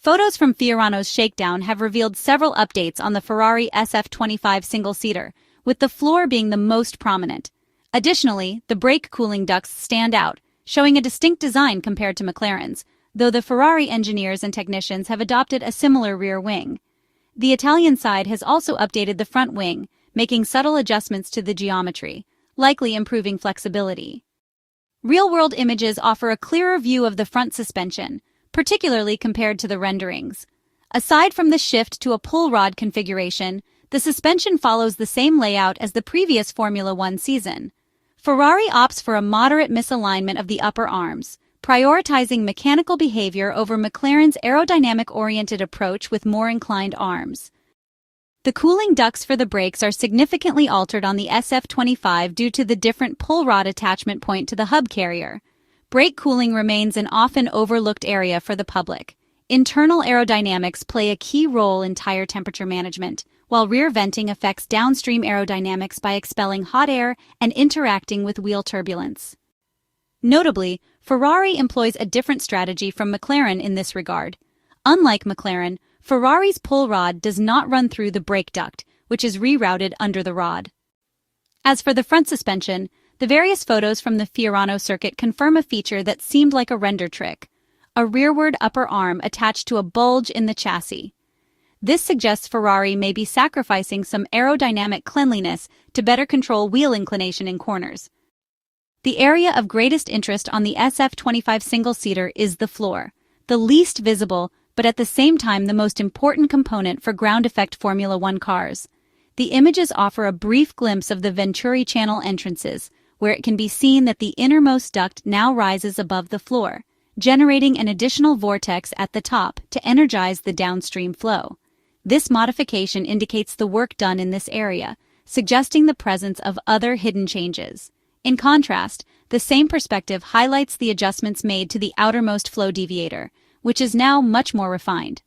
Photos from Fiorano's shakedown have revealed several updates on the Ferrari SF-25 single-seater, with the floor being the most prominent. Additionally, the brake cooling ducts stand out, showing a distinct design compared to McLaren's, though the Ferrari engineers and technicians have adopted a similar rear wing. The Italian side has also updated the front wing, making subtle adjustments to the geometry, likely improving flexibility. Real-world images offer a clearer view of the front suspension, particularly compared to the renderings. Aside from the shift to a pull rod configuration, the suspension follows the same layout as the previous Formula One season. Ferrari opts for a moderate misalignment of the upper arms, prioritizing mechanical behavior over McLaren's aerodynamic-oriented approach with more inclined arms. The cooling ducts for the brakes are significantly altered on the SF-25 due to the different pull rod attachment point to the hub carrier. Brake cooling remains an often overlooked area for the public. Internal aerodynamics play a key role in tire temperature management, while rear venting affects downstream aerodynamics by expelling hot air and interacting with wheel turbulence. Notably, Ferrari employs a different strategy from McLaren in this regard. Unlike McLaren, Ferrari's pull rod does not run through the brake duct, which is rerouted under the rod. As for the front suspension, the various photos from the Fiorano circuit confirm a feature that seemed like a render trick: a rearward upper arm attached to a bulge in the chassis. This suggests Ferrari may be sacrificing some aerodynamic cleanliness to better control wheel inclination in corners. The area of greatest interest on the SF-25 single-seater is the floor, the least visible but at the same time the most important component for ground effect Formula One cars. The images offer a brief glimpse of the Venturi channel entrances, where it can be seen that the innermost duct now rises above the floor, generating an additional vortex at the top to energize the downstream flow. This modification indicates the work done in this area, suggesting the presence of other hidden changes. In contrast, the same perspective highlights the adjustments made to the outermost flow deviator, which is now much more refined.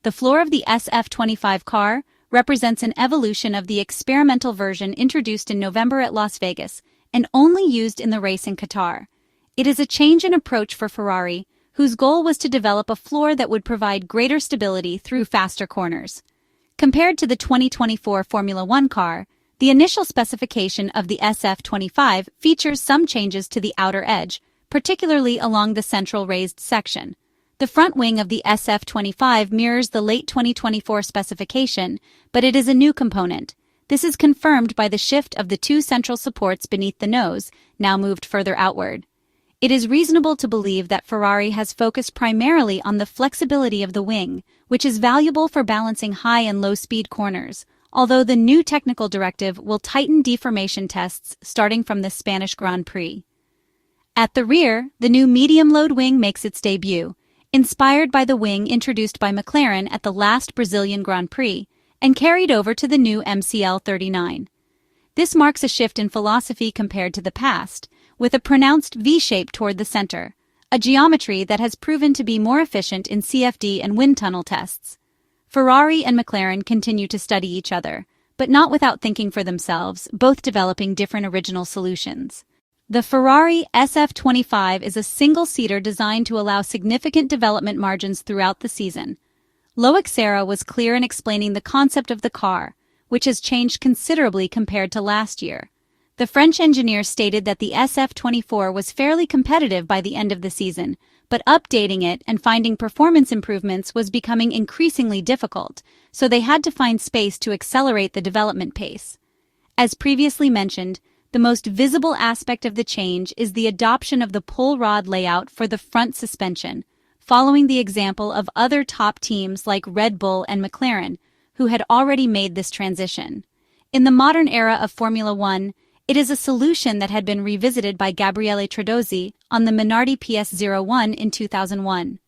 The floor of the SF-25 car represents an evolution of the experimental version introduced in November at Las Vegas and only used in the race in Qatar. It is a change in approach for Ferrari, whose goal was to develop a floor that would provide greater stability through faster corners. Compared to the 2024 Formula One car, the initial specification of the SF-25 features some changes to the outer edge, particularly along the central raised section. The front wing of the SF-25 mirrors the late 2024 specification, but it is a new component. This is confirmed by the shift of the two central supports beneath the nose, now moved further outward. It is reasonable to believe that Ferrari has focused primarily on the flexibility of the wing, which is valuable for balancing high and low-speed corners, although the new technical directive will tighten deformation tests starting from the Spanish Grand Prix. At the rear, the new medium-load wing makes its debut, inspired by the wing introduced by McLaren at the last Brazilian Grand Prix, and carried over to the new MCL-39. This marks a shift in philosophy compared to the past, with a pronounced V-shape toward the center, a geometry that has proven to be more efficient in CFD and wind tunnel tests. Ferrari and McLaren continue to study each other, but not without thinking for themselves, both developing different original solutions. The Ferrari SF-25 is a single-seater designed to allow significant development margins throughout the season. Leclerc was clear in explaining the concept of the car, which has changed considerably compared to last year. The French engineer stated that the SF-24 was fairly competitive by the end of the season, but updating it and finding performance improvements was becoming increasingly difficult, so they had to find space to accelerate the development pace. As previously mentioned, the most visible aspect of the change is the adoption of the pull rod layout for the front suspension, following the example of other top teams like Red Bull and McLaren, who had already made this transition. In the modern era of Formula One, it is a solution that had been revisited by Gabriele Tredozzi on the Minardi PS01 in 2001.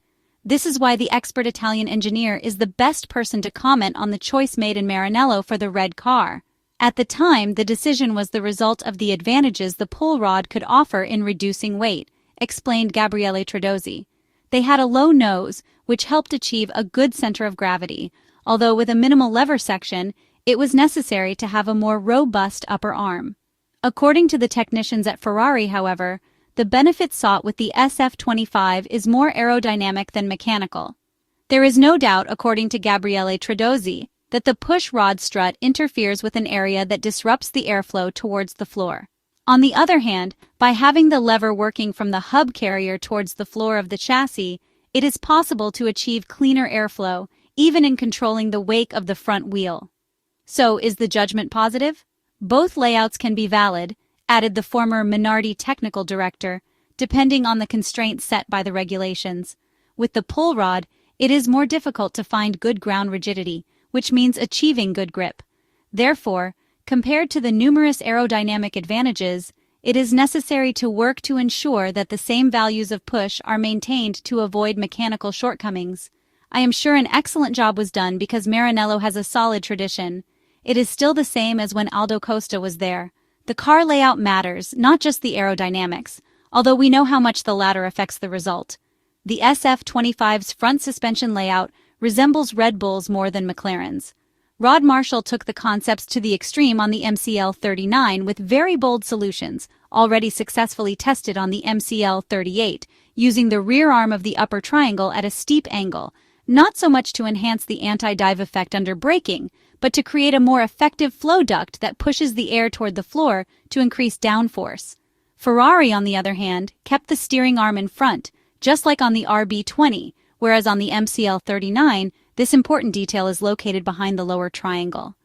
This is why the expert Italian engineer is the best person to comment on the choice made in Maranello for the red car. At the time, the decision was the result of the advantages the pull rod could offer in reducing weight, explained Gabriele Tredozzi. They had a low nose, which helped achieve a good center of gravity, although with a minimal lever section, it was necessary to have a more robust upper arm. According to the technicians at Ferrari, however, the benefit sought with the SF-25 is more aerodynamic than mechanical. There is no doubt, according to Gabriele Tradozzi, that the push rod strut interferes with an area that disrupts the airflow towards the floor. On the other hand, by having the lever working from the hub carrier towards the floor of the chassis, it is possible to achieve cleaner airflow, even in controlling the wake of the front wheel. So, is the judgment positive? Both layouts can be valid, added the former Minardi technical director, depending on the constraints set by the regulations. With the pull rod, it is more difficult to find good ground rigidity, which means achieving good grip. Therefore, compared to the numerous aerodynamic advantages, it is necessary to work to ensure that the same values of push are maintained to avoid mechanical shortcomings. I am sure an excellent job was done because Maranello has a solid tradition. It is still the same as when Aldo Costa was there. The car layout matters, not just the aerodynamics, although we know how much the latter affects the result. The SF-25's front suspension layout resembles Red Bull's more than McLaren's. Rod Marshall took the concepts to the extreme on the MCL-39 with very bold solutions, already successfully tested on the MCL-38, using the rear arm of the upper triangle at a steep angle, not so much to enhance the anti-dive effect under braking, but to create a more effective flow duct that pushes the air toward the floor to increase downforce. Ferrari, on the other hand, kept the steering arm in front, just like on the RB20, whereas on the MCL-39, this important detail is located behind the lower triangle.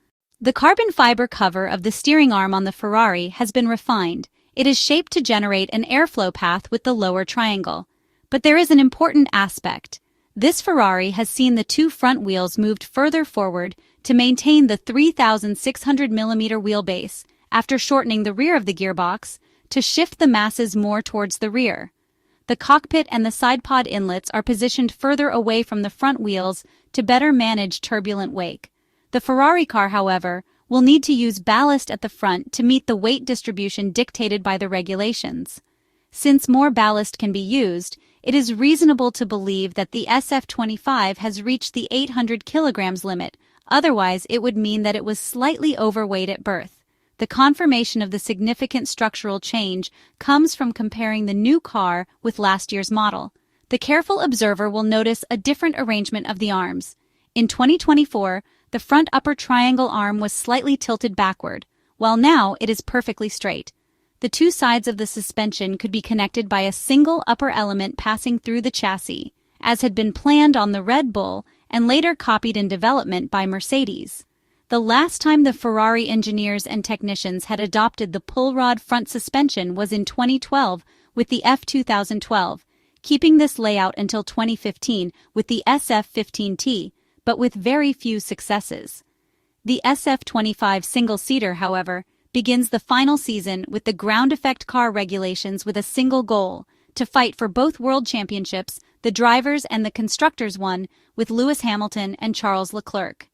The carbon fiber cover of the steering arm on the Ferrari has been refined. It is shaped to generate an airflow path with the lower triangle. But there is an important aspect. This Ferrari has seen the two front wheels moved further forward to maintain the 3,600mm wheelbase, after shortening the rear of the gearbox, to shift the masses more towards the rear. The cockpit and the side pod inlets are positioned further away from the front wheels to better manage turbulent wake. The Ferrari car, however, will need to use ballast at the front to meet the weight distribution dictated by the regulations. Since more ballast can be used, it is reasonable to believe that the SF-25 has reached the 800 kilograms limit, otherwise it would mean that it was slightly overweight at birth. The confirmation of the significant structural change comes from comparing the new car with last year's model. The careful observer will notice a different arrangement of the arms. In 2024, the front upper triangle arm was slightly tilted backward, while now it is perfectly straight. The two sides of the suspension could be connected by a single upper element passing through the chassis, as had been planned on the Red Bull and later copied in development by Mercedes. The last time the Ferrari engineers and technicians had adopted the pull rod front suspension was in 2012 with the F2012, keeping this layout until 2015 with the SF-15T, but with very few successes. The SF-25 single-seater, however, begins the final season with the ground effect car regulations with a single goal, to fight for both world championships, the drivers and the constructors one, with Lewis Hamilton and Charles Leclerc.